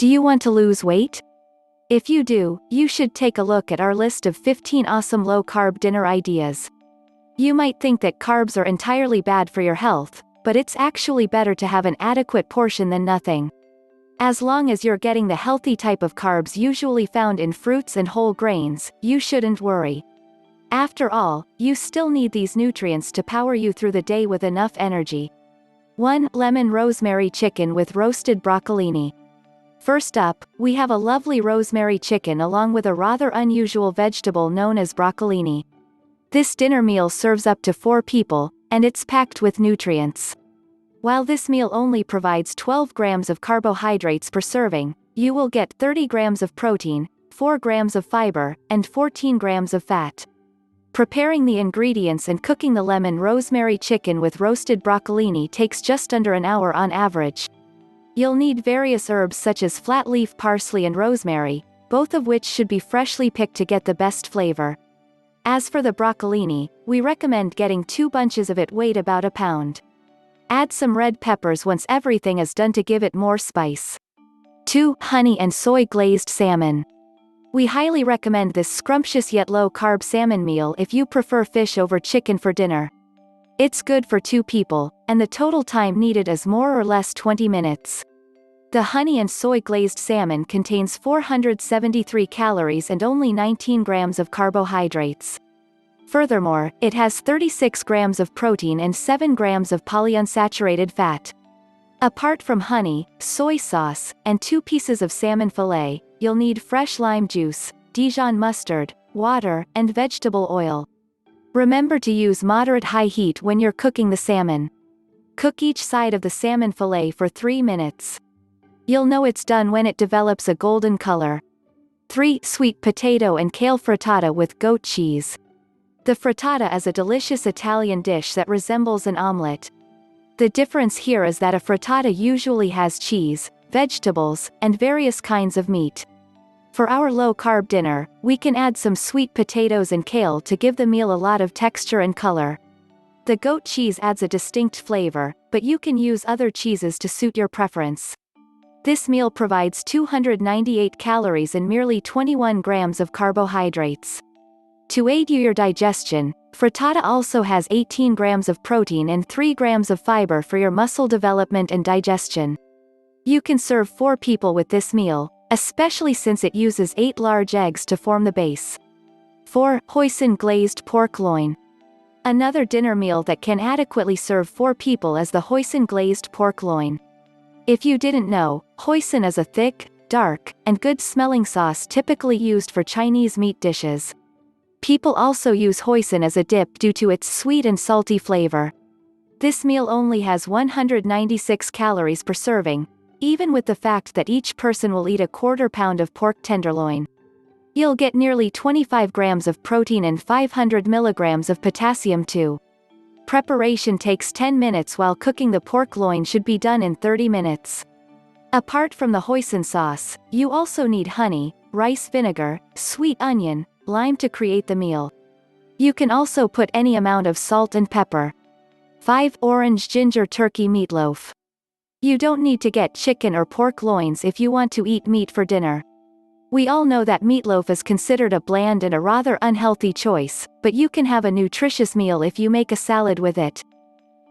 Do you want to lose weight? If you do, you should take a look at our list of 15 awesome low-carb dinner ideas. You might think that carbs are entirely bad for your health, but it's actually better to have an adequate portion than nothing. As long as you're getting the healthy type of carbs usually found in fruits and whole grains, you shouldn't worry. After all, you still need these nutrients to power you through the day with enough energy. 1. Lemon rosemary chicken with roasted broccolini. First up, we have a lovely rosemary chicken along with a rather unusual vegetable known as broccolini. This dinner meal serves up to 4 people, and it's packed with nutrients. While this meal only provides 12 grams of carbohydrates per serving, you will get 30 grams of protein, 4 grams of fiber, and 14 grams of fat. Preparing the ingredients and cooking the lemon rosemary chicken with roasted broccolini takes just under an hour on average. You'll need various herbs such as flat leaf parsley and rosemary, both of which should be freshly picked to get the best flavor. As for the broccolini, we recommend getting 2 bunches of it weighed about a pound. Add some red peppers once everything is done to give it more spice. 2. Honey and soy glazed salmon. We highly recommend this scrumptious yet low-carb salmon meal if you prefer fish over chicken for dinner. It's good for 2 people, and the total time needed is more or less 20 minutes. The honey and soy glazed salmon contains 473 calories and only 19 grams of carbohydrates. Furthermore, it has 36 grams of protein and 7 grams of polyunsaturated fat. Apart from honey, soy sauce, and 2 pieces of salmon fillet, you'll need fresh lime juice, Dijon mustard, water, and vegetable oil. Remember to use moderate-high heat when you're cooking the salmon. Cook each side of the salmon fillet for 3 minutes. You'll know it's done when it develops a golden color. 3. Sweet potato and kale frittata with goat cheese. The frittata is a delicious Italian dish that resembles an omelette. The difference here is that a frittata usually has cheese, vegetables, and various kinds of meat. For our low-carb dinner, we can add some sweet potatoes and kale to give the meal a lot of texture and color. The goat cheese adds a distinct flavor, but you can use other cheeses to suit your preference. This meal provides 298 calories and merely 21 grams of carbohydrates. To aid your digestion, frittata also has 18 grams of protein and 3 grams of fiber for your muscle development and digestion. You can serve 4 people with this meal, especially since it uses 8 large eggs to form the base. 4. Hoisin glazed pork loin. Another dinner meal that can adequately serve 4 people is the hoisin glazed pork loin. If you didn't know, hoisin is a thick, dark, and good-smelling sauce typically used for Chinese meat dishes. People also use hoisin as a dip due to its sweet and salty flavor. This meal only has 196 calories per serving, even with the fact that each person will eat a quarter pound of pork tenderloin. You'll get nearly 25 grams of protein and 500 milligrams of potassium too. Preparation takes 10 minutes while cooking the pork loin should be done in 30 minutes. Apart from the hoisin sauce, you also need honey, rice vinegar, sweet onion, lime to create the meal. You can also put any amount of salt and pepper. 5. Orange ginger turkey meatloaf. You don't need to get chicken or pork loins if you want to eat meat for dinner. We all know that meatloaf is considered a bland and a rather unhealthy choice, but you can have a nutritious meal if you make a salad with it.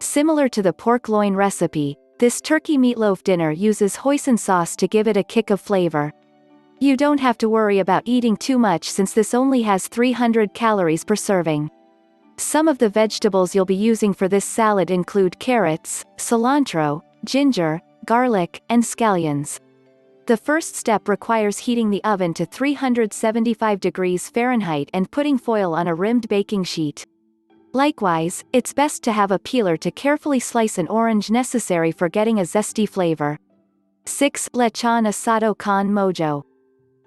Similar to the pork loin recipe, this turkey meatloaf dinner uses hoisin sauce to give it a kick of flavor. You don't have to worry about eating too much since this only has 300 calories per serving. Some of the vegetables you'll be using for this salad include carrots, cilantro, ginger, garlic, and scallions. The first step requires heating the oven to 375 degrees Fahrenheit and putting foil on a rimmed baking sheet. Likewise, it's best to have a peeler to carefully slice an orange necessary for getting a zesty flavor. 6. Lechon asado con mojo.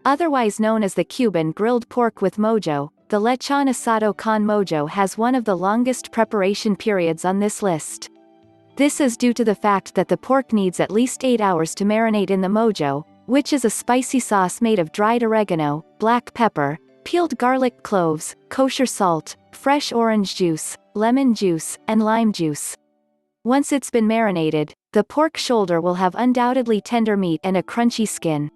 Otherwise known as the Cuban grilled pork with mojo, the lechon asado con mojo has one of the longest preparation periods on this list. This is due to the fact that the pork needs at least 8 hours to marinate in the mojo, which is a spicy sauce made of dried oregano, black pepper, peeled garlic cloves, kosher salt, fresh orange juice, lemon juice, and lime juice. Once it's been marinated, the pork shoulder will have undoubtedly tender meat and a crunchy skin.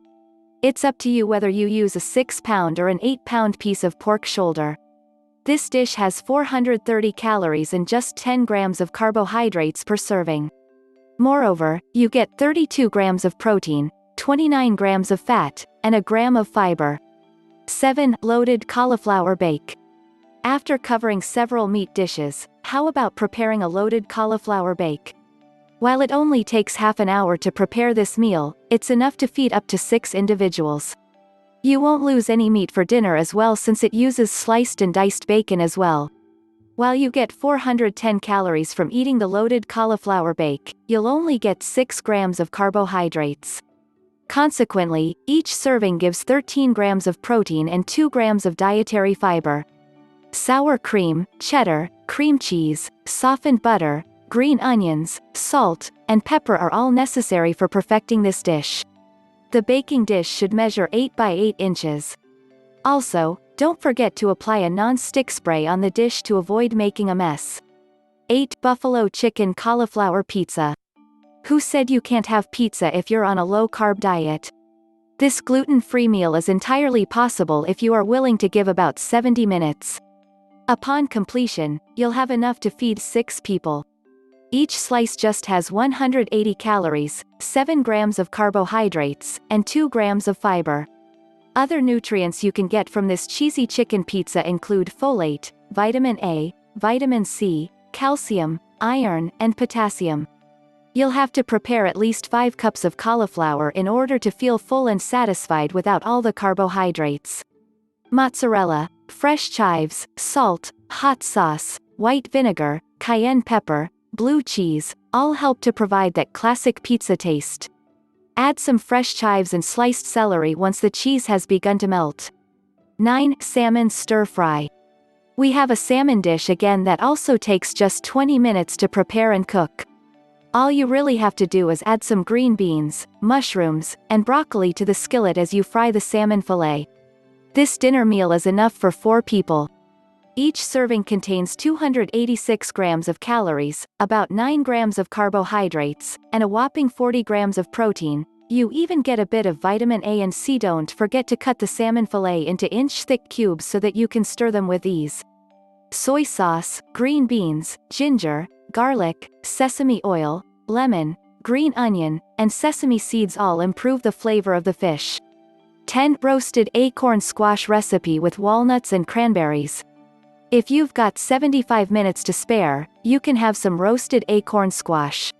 It's up to you whether you use a 6-pound or an 8-pound piece of pork shoulder. This dish has 430 calories and just 10 grams of carbohydrates per serving. Moreover, you get 32 grams of protein, 29 grams of fat, and a gram of fiber. 7. Loaded cauliflower bake. After covering several meat dishes, how about preparing a loaded cauliflower bake? While it only takes half an hour to prepare this meal, it's enough to feed up to 6 individuals. You won't lose any meat for dinner as well since it uses sliced and diced bacon as well. While you get 410 calories from eating the loaded cauliflower bake, you'll only get 6 grams of carbohydrates. Consequently, each serving gives 13 grams of protein and 2 grams of dietary fiber. Sour cream, cheddar, cream cheese, softened butter, green onions, salt, and pepper are all necessary for perfecting this dish. The baking dish should measure 8 by 8 inches. Also, don't forget to apply a non-stick spray on the dish to avoid making a mess. 8. Buffalo chicken cauliflower pizza. Who said you can't have pizza if you're on a low-carb diet? This gluten-free meal is entirely possible if you are willing to give about 70 minutes. Upon completion, you'll have enough to feed 6 people. Each slice just has 180 calories, 7 grams of carbohydrates, and 2 grams of fiber. Other nutrients you can get from this cheesy chicken pizza include folate, vitamin A, vitamin C, calcium, iron, and potassium. You'll have to prepare at least 5 cups of cauliflower in order to feel full and satisfied without all the carbohydrates. Mozzarella, fresh chives, salt, hot sauce, white vinegar, cayenne pepper, blue cheese, all help to provide that classic pizza taste. Add some fresh chives and sliced celery once the cheese has begun to melt. 9. Salmon stir-fry. We have a salmon dish again that also takes just 20 minutes to prepare and cook. All you really have to do is add some green beans, mushrooms, and broccoli to the skillet as you fry the salmon fillet. This dinner meal is enough for 4 people. Each serving contains 286 grams of calories, about 9 grams of carbohydrates, and a whopping 40 grams of protein. You even get a bit of vitamin A and C. Don't forget to cut the salmon fillet into inch-thick cubes so that you can stir them with ease. Soy sauce, green beans, ginger, garlic, sesame oil, lemon, green onion, and sesame seeds all improve the flavor of the fish. 10. Roasted acorn squash recipe with walnuts and cranberries. If you've got 75 minutes to spare, you can have some roasted acorn squash.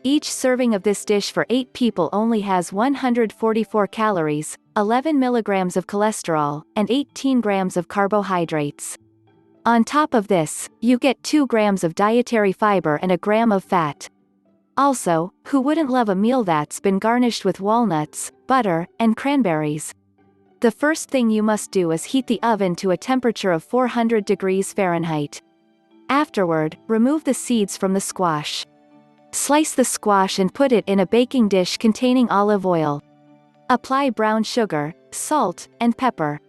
Each serving of this dish for 8 people only has 144 calories, 11 milligrams of cholesterol, and 18 grams of carbohydrates. On top of this, you get 2 grams of dietary fiber and a gram of fat. Also, who wouldn't love a meal that's been garnished with walnuts, butter, and cranberries? The first thing you must do is heat the oven to a temperature of 400 degrees Fahrenheit. Afterward, remove the seeds from the squash. Slice the squash and put it in a baking dish containing olive oil. Apply brown sugar, salt, and pepper.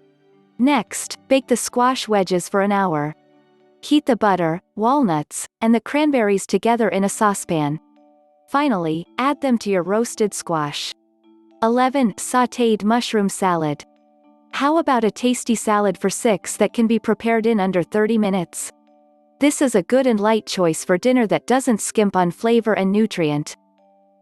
Next, bake the squash wedges for an hour. Heat the butter, walnuts, and the cranberries together in a saucepan. Finally, add them to your roasted squash. 11. Sautéed mushroom salad. How about a tasty salad for 6 that can be prepared in under 30 minutes? This is a good and light choice for dinner that doesn't skimp on flavor and nutrient.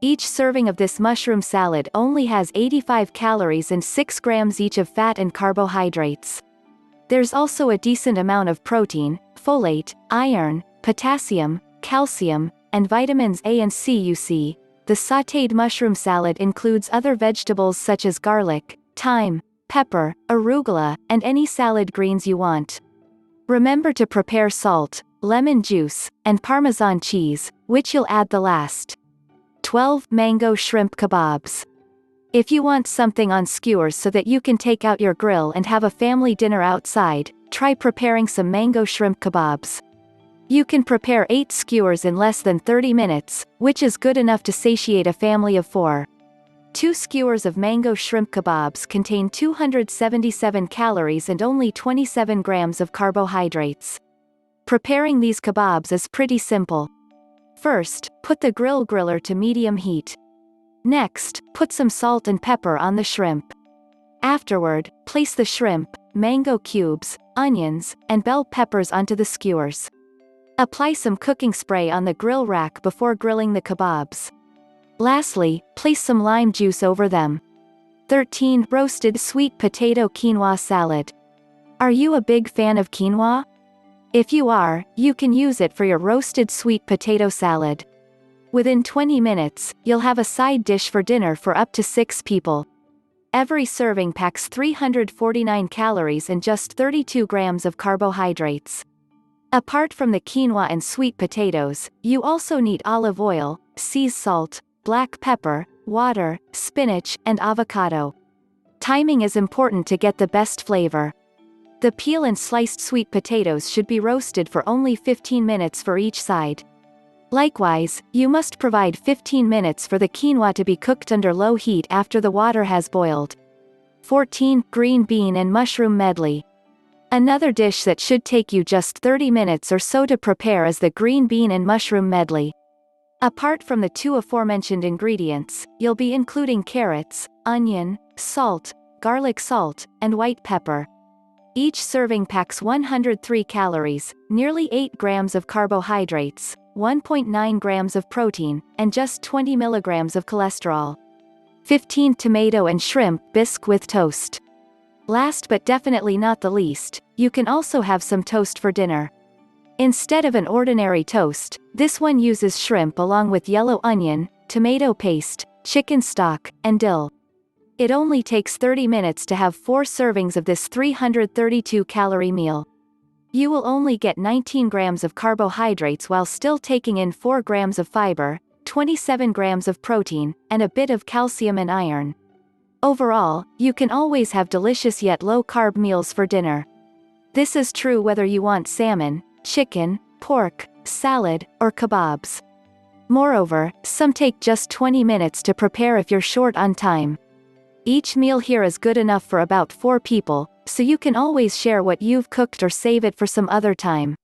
Each serving of this mushroom salad only has 85 calories and 6 grams each of fat and carbohydrates. There's also a decent amount of protein, folate, iron, potassium, calcium, and vitamins A and C. You see, the sautéed mushroom salad includes other vegetables such as garlic, thyme, pepper, arugula, and any salad greens you want. Remember to prepare salt, lemon juice, and Parmesan cheese, which you'll add the last. 12. Mango shrimp kebabs. If you want something on skewers so that you can take out your grill and have a family dinner outside, try preparing some mango shrimp kebabs. You can prepare 8 skewers in less than 30 minutes, which is good enough to satiate a family of 4. 2 skewers of mango shrimp kebabs contain 277 calories and only 27 grams of carbohydrates. Preparing these kebabs is pretty simple. First, put the griller to medium heat. Next, put some salt and pepper on the shrimp. Afterward, place the shrimp, mango cubes, onions, and bell peppers onto the skewers. Apply some cooking spray on the grill rack before grilling the kebabs. Lastly, place some lime juice over them. 13. Roasted sweet potato quinoa salad. Are you a big fan of quinoa? If you are, you can use it for your roasted sweet potato salad. Within 20 minutes, you'll have a side dish for dinner for up to 6 people. Every serving packs 349 calories and just 32 grams of carbohydrates. Apart from the quinoa and sweet potatoes, you also need olive oil, sea salt, black pepper, water, spinach, and avocado. Timing is important to get the best flavor. The peel and sliced sweet potatoes should be roasted for only 15 minutes for each side. Likewise, you must provide 15 minutes for the quinoa to be cooked under low heat after the water has boiled. 14. Green bean and mushroom medley. Another dish that should take you just 30 minutes or so to prepare is the green bean and mushroom medley. Apart from the 2 aforementioned ingredients, you'll be including carrots, onion, salt, garlic salt, and white pepper. Each serving packs 103 calories, nearly 8 grams of carbohydrates, 1.9 grams of protein, and just 20 milligrams of cholesterol. 15. Tomato and shrimp bisque with toast. Last but definitely not the least, you can also have some toast for dinner. Instead of an ordinary toast, this one uses shrimp along with yellow onion, tomato paste, chicken stock, and dill. It only takes 30 minutes to have 4 servings of this 332-calorie meal. You will only get 19 grams of carbohydrates while still taking in 4 grams of fiber, 27 grams of protein, and a bit of calcium and iron. Overall, you can always have delicious yet low-carb meals for dinner. This is true whether you want salmon, chicken, pork, salad, or kebabs. Moreover, some take just 20 minutes to prepare if you're short on time. Each meal here is good enough for about 4 people, so you can always share what you've cooked or save it for some other time.